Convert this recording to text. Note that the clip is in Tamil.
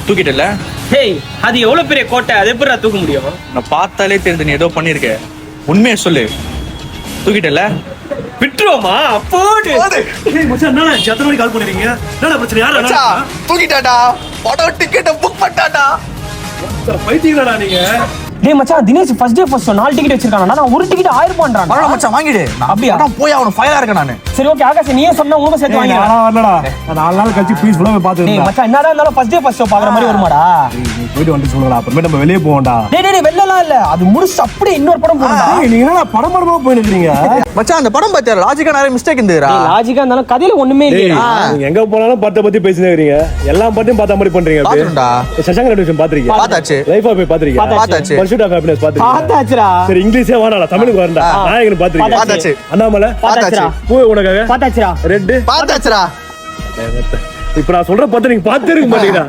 தூக்கிட்டல. ஹேய், அது எவ்வளவு பெரிய கோட்டை, அது எப்படி தூக்க முடியும்? நான் பார்த்தாலே தெரியுது நீ ஏதோ பண்ணிருக்க. உண்மையை சொல்லு. தூக்கிட்டல. விட்டுருவோமா? அப்போடு மச்சான் என்ன எத்தனை மணிக்கு கால் பண்ணிருக்கீங்க? என்ன பிரச்சனை? யாரா தூக்கிட்டாடா. படம் டிக்கெட் புக் பண்ணிட்டாடா. பைத்தியங்களா நீங்க? டேய் மச்சான், Dinesh first day first 4 ticket வச்சிருக்கானா? நான் ஒரு டிக்கெட் 1000 ரூபாய்ன்றான். பரவாயில்ல மச்சான், வாங்கிடு. அப்படியா? நான் போய் அவன ஃபயரா இருக்க நானு. சரி ஓகே ஆகாஷ், நீயே சொன்னா உனக்கு சேர்த்து வாங்கிடலாம். நான் வரலடா. நான் 4 நாள் கழிச்சு பீஸ்ஃபுல்லா போய் டேய் பாத்துறேன். மச்சான், என்னடா இருந்தாலும் ஃபர்ஸ்ட் டே ஃபர்ஸ்ட் ஷோ பாக்குற மாதிரி வருமாடா? நீ போயிட்டு வந்து சொல்லுடா. அப்புறமே நம்ம வெளிய போவோம்டா. டேய் வெள்ளலாம் இல்ல, அது முடிச்சு அப்படியே இன்னொரு படம் போடுடா. நீங்க என்னடா படமா போயிட்டு இருக்கீங்க? மச்சான் அந்த படம் பார்த்தா லாஜிக்கா நிறைய மிஸ்டேக் இருந்துடா. டேய் லாஜிக்கா இருந்தாலும் கதையில ஒண்ணுமே இல்லையா? நீங்க எங்க போனாலும் படத்தை பத்தி பேசினே இருக்கீங்க. எல்லா படத்தையும் பார்த்த மாதிரி பண்றீங்க. பாத்துடா. சசங்க ரெடிஷன் பாத்துறீங்க? பார்த்தாச்சு. லைஃபா போய் பாத்துறீங்க? பார்த்தாச்சு. பர்சூட் ஆஃப் ஹாப்பினஸ் பாத்துறீங்க? பாத்தாச்சுடா. சரி இங்கிலீஷே வேணாடா, தமிழுக்கு வரண்டா. நாயகன் பாத்துறீங்க? பார்த்தாச்சு. அண்ணாமலை பாத்தாச்சுடா. பூ உனக்காக பாத்தாச்சுடா. ரெட் பார்த்தாச்சுடா. இப்ப நான் சொல்ற பத்தி நீங்க பாத்து இருக்க மாட்டீங்கடா.